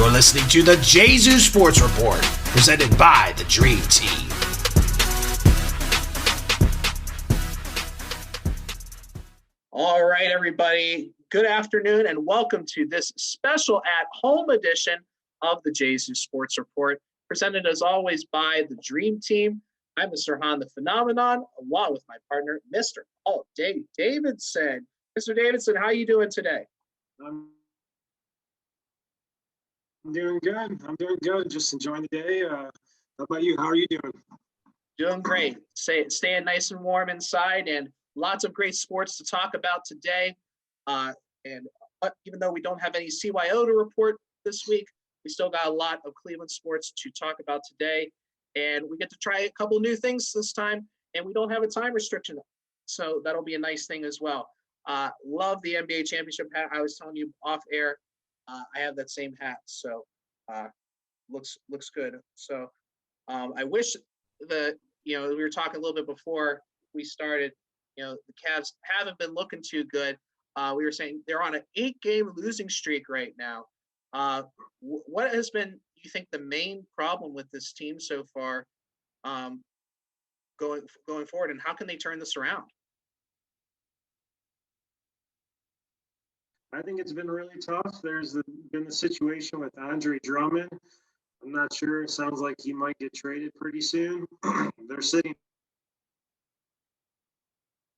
You're listening to the Gesu Sports Report, presented by the Dream Team. All right, everybody. Good afternoon, and welcome to this special at-home edition of the Gesu Sports Report, presented as always by the Dream Team. I'm Mr. Hahn, the Phenomenon, along with my partner, Mr. Davidson. Mr. Davidson, how are you doing today? I'm doing good. Just enjoying the day. How about you? How are you doing? Doing great. Staying nice and warm inside, and lots of great sports to talk about today. Even though we don't have any CYO to report this week, we still got a lot of Cleveland sports to talk about today. And we get to try a couple new things this time, and we don't have a time restriction. So that'll be a nice thing as well. Love the NBA championship hat. I was telling you off air, I have that same hat. So looks good. So I wish we were talking a little bit before we started, the Cavs haven't been looking too good. We were saying they're on an 8-game losing streak right now. What has been, you think, the main problem with this team so far going forward, and how can they turn this around? I think it's been really tough. There's been the situation with Andre Drummond. I'm not sure. It sounds like he might get traded pretty soon. They're sitting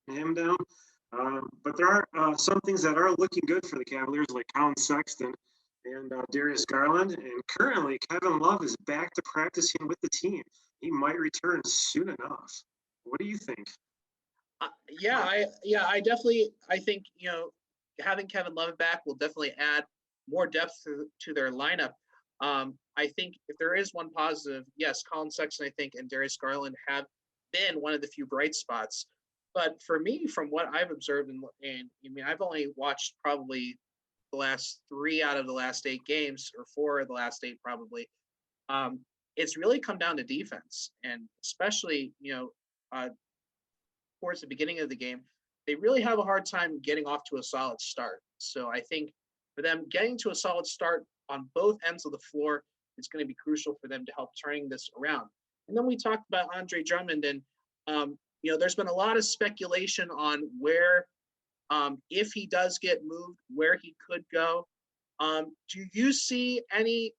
him down. But there are some things that are looking good for the Cavaliers, like Colin Sexton and Darius Garland. And currently, Kevin Love is back to practicing with the team. He might return soon enough. What do you think? I definitely, I think, having Kevin Love back will definitely add more depth to their lineup. I think if there is one positive, yes, Colin Sexton, I think, and Darius Garland have been one of the few bright spots. But for me, from what I've observed, I've only watched probably the last 3 out of the last 8 games, or 4 of the last 8 probably. It's really come down to defense, and especially towards the beginning of the game, they really have a hard time getting off to a solid start. So I think for them, getting to a solid start on both ends of the floor is going to be crucial for them to help turning this around. And then we talked about Andre Drummond, and there's been a lot of speculation on where, if he does get moved, where he could go. Do you see any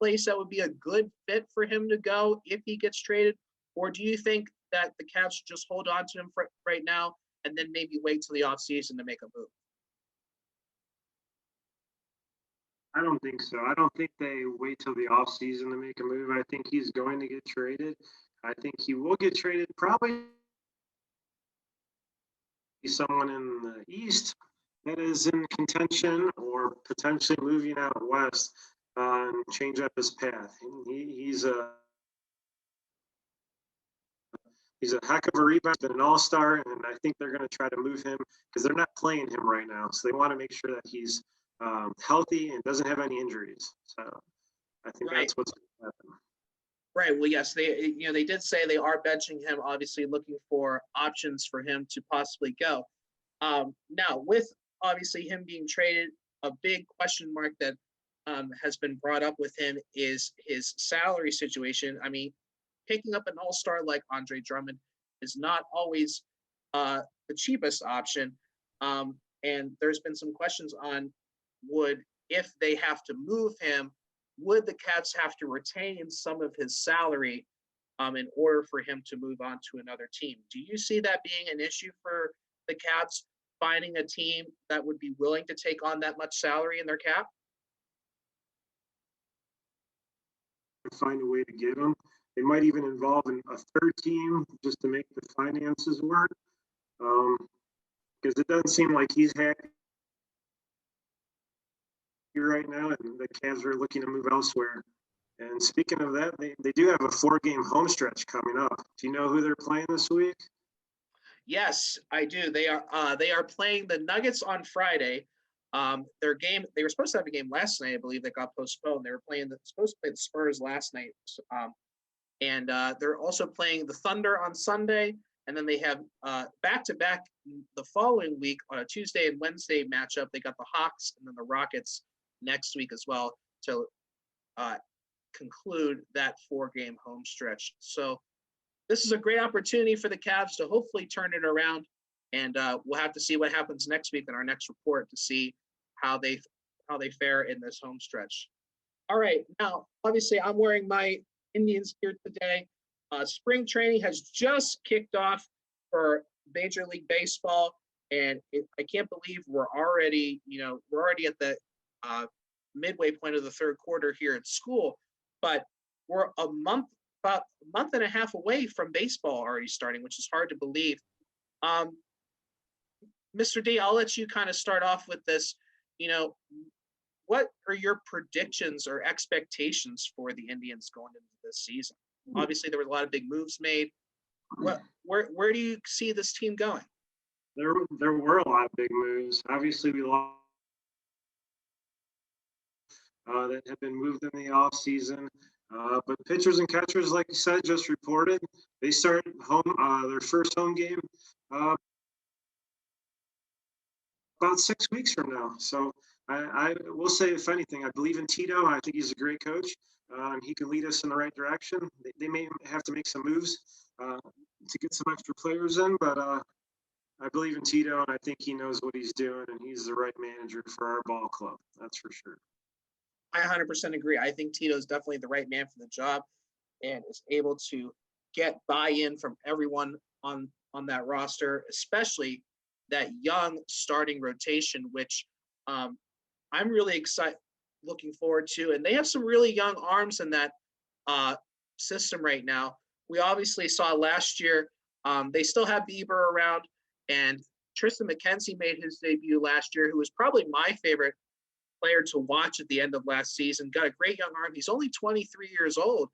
place that would be a good fit for him to go if he gets traded? Or do you think that the Cavs should just hold on to him for right now and then maybe wait till the offseason to make a move? I don't think so. I don't think they wait till the offseason to make a move. I think he's going to get traded. I think he will get traded, probably someone in the East that is in contention, or potentially moving out west and change up his path. He's a heck of a rebounder. He's been an all-star, and I think they're going to try to move him because they're not playing him right now. So they want to make sure that he's healthy and doesn't have any injuries. So I think that's what's going to happen. Right. Well, yes, they did say they are benching him, obviously looking for options for him to possibly go. Now, with obviously him being traded, a big question mark that has been brought up with him is his salary situation. I mean, picking up an all-star like Andre Drummond is not always the cheapest option. And there's been some questions on if they have to move him, would the Cavs have to retain some of his salary in order for him to move on to another team? Do you see that being an issue for the Cavs, finding a team that would be willing to take on that much salary in their cap? Find a way to get him. They might even involve a third team just to make the finances work. Because it doesn't seem like he's happy right now, and the Cavs are looking to move elsewhere. And speaking of that, they do have a 4-game home stretch coming up. Do you know who they're playing this week? Yes, I do. They are playing the Nuggets on Friday. Their game, they were supposed to have a game last night, I believe, that got postponed. They were supposed to play the Spurs last night. And they're also playing the Thunder on Sunday. And then they have back-to-back the following week on a Tuesday and Wednesday matchup. They got the Hawks and then the Rockets next week as well to conclude that 4-game home stretch. So this is a great opportunity for the Cavs to hopefully turn it around, and we'll have to see what happens next week in our next report to see how they fare in this home stretch. All right, now obviously I'm wearing my Indians gear today. Spring training has just kicked off for Major League Baseball, and I can't believe we're already at the midway point of the third quarter here at school, but we're about a month and a half away from baseball already starting, which is hard to believe. Mr. D, I'll let you kind of start off with this. What are your predictions or expectations for the Indians going into this season? Obviously, there were a lot of big moves made. Where do you see this team going? There were a lot of big moves. Obviously, we lost that have been moved in the offseason. But pitchers and catchers, like you said, just reported. They start their first home game about 6 weeks from now. So I will say, if anything, I believe in Tito. I think he's a great coach. He can lead us in the right direction. They may have to make some moves to get some extra players in, but I believe in Tito, and I think he knows what he's doing, and he's the right manager for our ball club. That's for sure. I 100% agree. I think Tito is definitely the right man for the job and is able to get buy-in from everyone on that roster, especially that young starting rotation, which I'm really looking forward to. And they have some really young arms in that system right now. We obviously saw last year, they still have Bieber around, and Tristan McKenzie made his debut last year, who was probably my favorite player to watch at the end of last season. Got a great young arm. He's only 23 years old,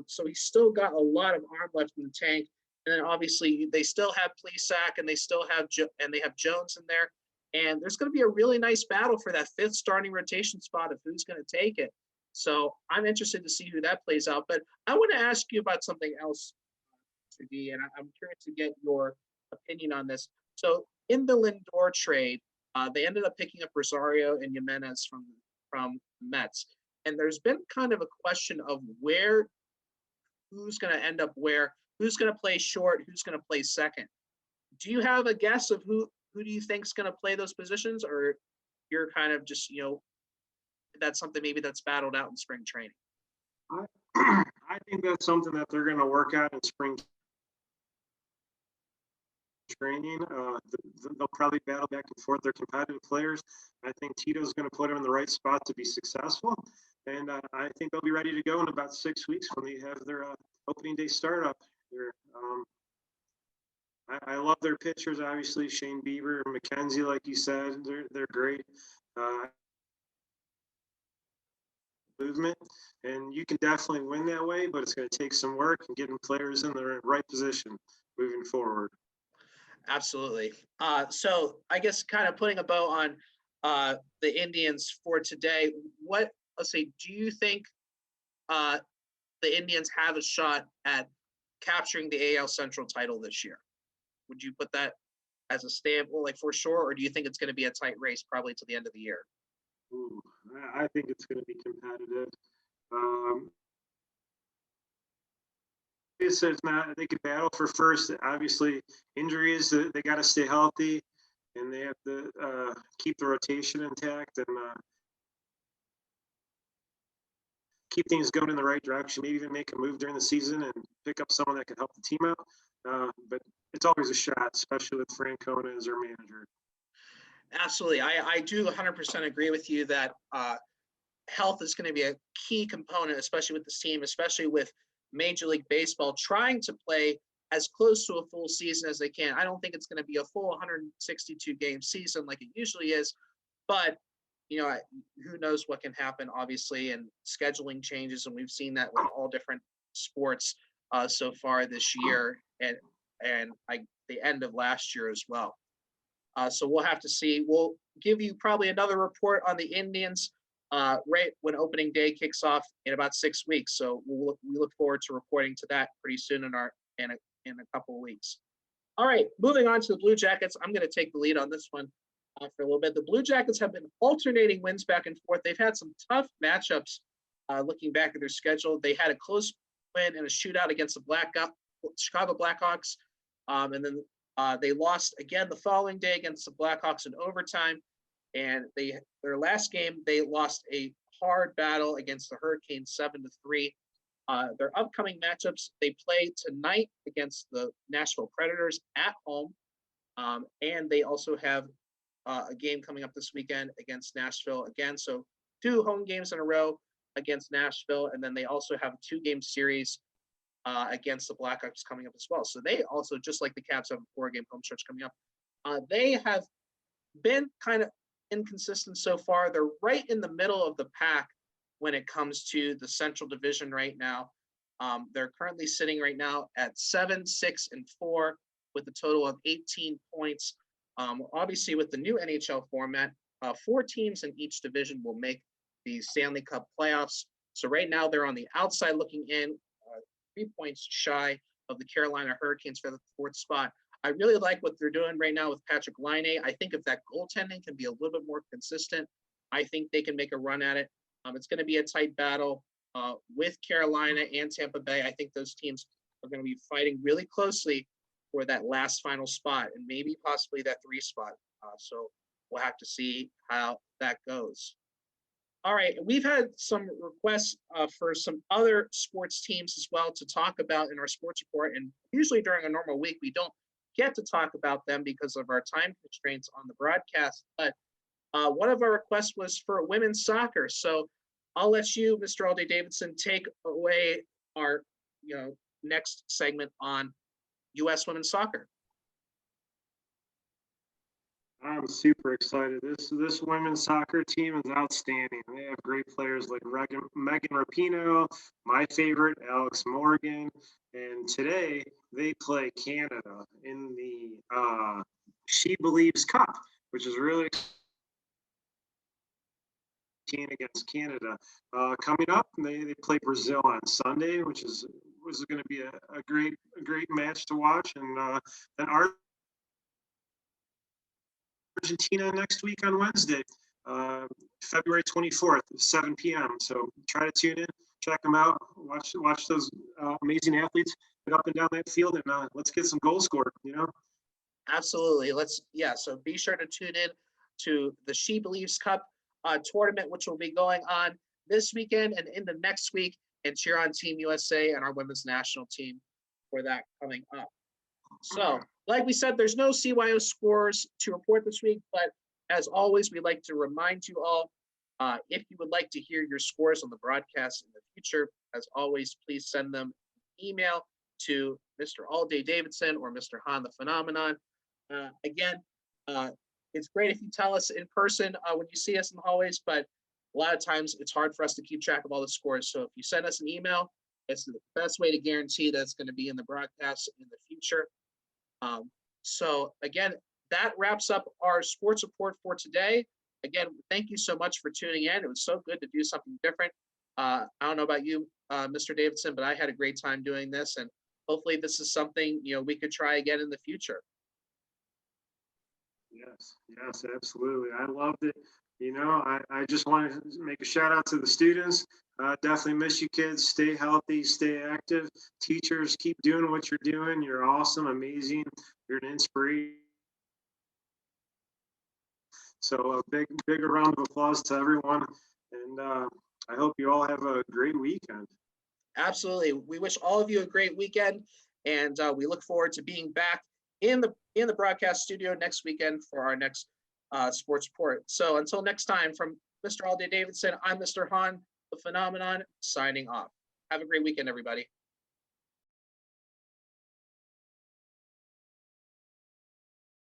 so he's still got a lot of arm left in the tank. And then obviously they still have Plesac, and they still have they have Jones in there. And there's going to be a really nice battle for that fifth starting rotation spot of who's going to take it. So I'm interested to see who that plays out. But I want to ask you about something else, Mr. D, and I'm curious to get your opinion on this. So in the Lindor trade, they ended up picking up Rosario and Jimenez from Mets. And there's been kind of a question of who's going to end up where, who's going to play short, who's going to play second. Do you have a guess of who do you think is going to play those positions, or you're kind of just, that's something maybe that's battled out in spring training? I think that's something that they're going to work out in spring training. They'll probably battle back and forth. They're competitive players. I think Tito's going to put them in the right spot to be successful. And I think they'll be ready to go in about 6 weeks when they have their opening day startup here. I love their pitchers, obviously. Shane Bieber, McKenzie, like you said, they're great. Movement, and you can definitely win that way, but it's going to take some work and getting players in the right position moving forward. Absolutely. So I guess kind of putting a bow on the Indians for today, do you think the Indians have a shot at capturing the AL Central title this year? Would you put that as a stable, like for sure, or do you think it's going to be a tight race probably to the end of the year? Ooh, I think it's going to be competitive. It's not. They can battle for first. Obviously, injuries. They got to stay healthy, and they have to keep the rotation intact and keep things going in the right direction. Maybe even make a move during the season and pick up someone that can help the team out. But it's always a shot, especially with Francona as our manager. Absolutely. I do 100% agree with you that health is going to be a key component, especially with this team, especially with Major League Baseball trying to play as close to a full season as they can. I don't think it's going to be a full 162 game season like it usually is, but who knows what can happen, obviously, and scheduling changes. And we've seen that with all different sports so far this year and the end of last year as well. So we'll have to see. We'll give you probably another report on the Indians right when opening day kicks off in about 6 weeks. So we look forward to reporting to that pretty soon in a couple of weeks. All right, moving on to the Blue Jackets. I'm going to take the lead on this one for a little bit. The Blue Jackets have been alternating wins back and forth. They've had some tough matchups looking back at their schedule, they had a close win in a shootout against the Chicago Blackhawks. And then they lost again the following day against the Blackhawks in overtime. And their last game, they lost a hard battle against the Hurricanes 7-3. Their upcoming matchups, they play tonight against the Nashville Predators at home. And they also have a game coming up this weekend against Nashville again. So 2 home games in a row against Nashville. And then they also have a 2-game series against the Blackhawks coming up as well. So they also, just like the Caps, have a 4-game home stretch coming up. They have been kind of inconsistent so far. They're right in the middle of the pack when it comes to the Central Division right now. They're currently sitting right now at 7-6-4 with a total of 18 points. Obviously, with the new NHL format, 4 teams in each division will make the Stanley Cup playoffs. So right now they're on the outside looking in, 3 points shy of the Carolina Hurricanes for the 4th spot. I really like what they're doing right now with Patrick Laine. I think if that goaltending can be a little bit more consistent, I think they can make a run at it. It's going to be a tight battle with Carolina and Tampa Bay. I think those teams are going to be fighting really closely for that last final spot and maybe possibly that 3 spot. So we'll have to see how that goes. All right, we've had some requests for some other sports teams as well to talk about in our sports report. And usually during a normal week, we don't get to talk about them because of our time constraints on the broadcast. But one of our requests was for women's soccer. So I'll let you, Mr. Alday Davidson, take away our next segment on U.S. women's soccer. I'm super excited. This women's soccer team is outstanding. They have great players like Megan Rapinoe, my favorite, Alex Morgan. And today they play Canada in the She Believes Cup, which is really against Canada. Coming up, they play Brazil on Sunday, which was going to be a great match to watch. And then Argentina next week on Wednesday, February 24th, 7 p.m. So try to tune in, check them out, watch those amazing athletes get up and down that field, and let's get some goals scored. Absolutely. So be sure to tune in to the She Believes Cup tournament, which will be going on this weekend and in the next week, and cheer on Team USA and our women's national team for that coming up. So, like we said, there's no CYO scores to report this week, but as always, we'd like to remind you all, if you would like to hear your scores on the broadcast in the future, as always, please send them an email to Mr. Alday Davidson or Mr. Hahn the Phenomenon. Again, it's great if you tell us in person when you see us in the hallways, but a lot of times it's hard for us to keep track of all the scores. So if you send us an email, it's the best way to guarantee that it's going to be in the broadcast in the future. So again, that wraps up our sports report for today. Again, thank you so much for tuning in. It was so good to do something different. I don't know about you, Mr. Davidson, but I had a great time doing this, and hopefully this is something we could try again in the future. Yes, absolutely. I loved it. I just wanted to make a shout out to the students. Definitely miss you kids. Stay healthy, stay active. Teachers, keep doing what you're doing. You're awesome, amazing. You're an inspiration. So a big round of applause to everyone. And I hope you all have a great weekend. Absolutely. We wish all of you a great weekend, and we look forward to being back in the broadcast studio next weekend for our next sports report. So until next time, from Mr. Alday Davidson, I'm Mr. Hahn, the Phenomenon, signing off. Have a great weekend, everybody.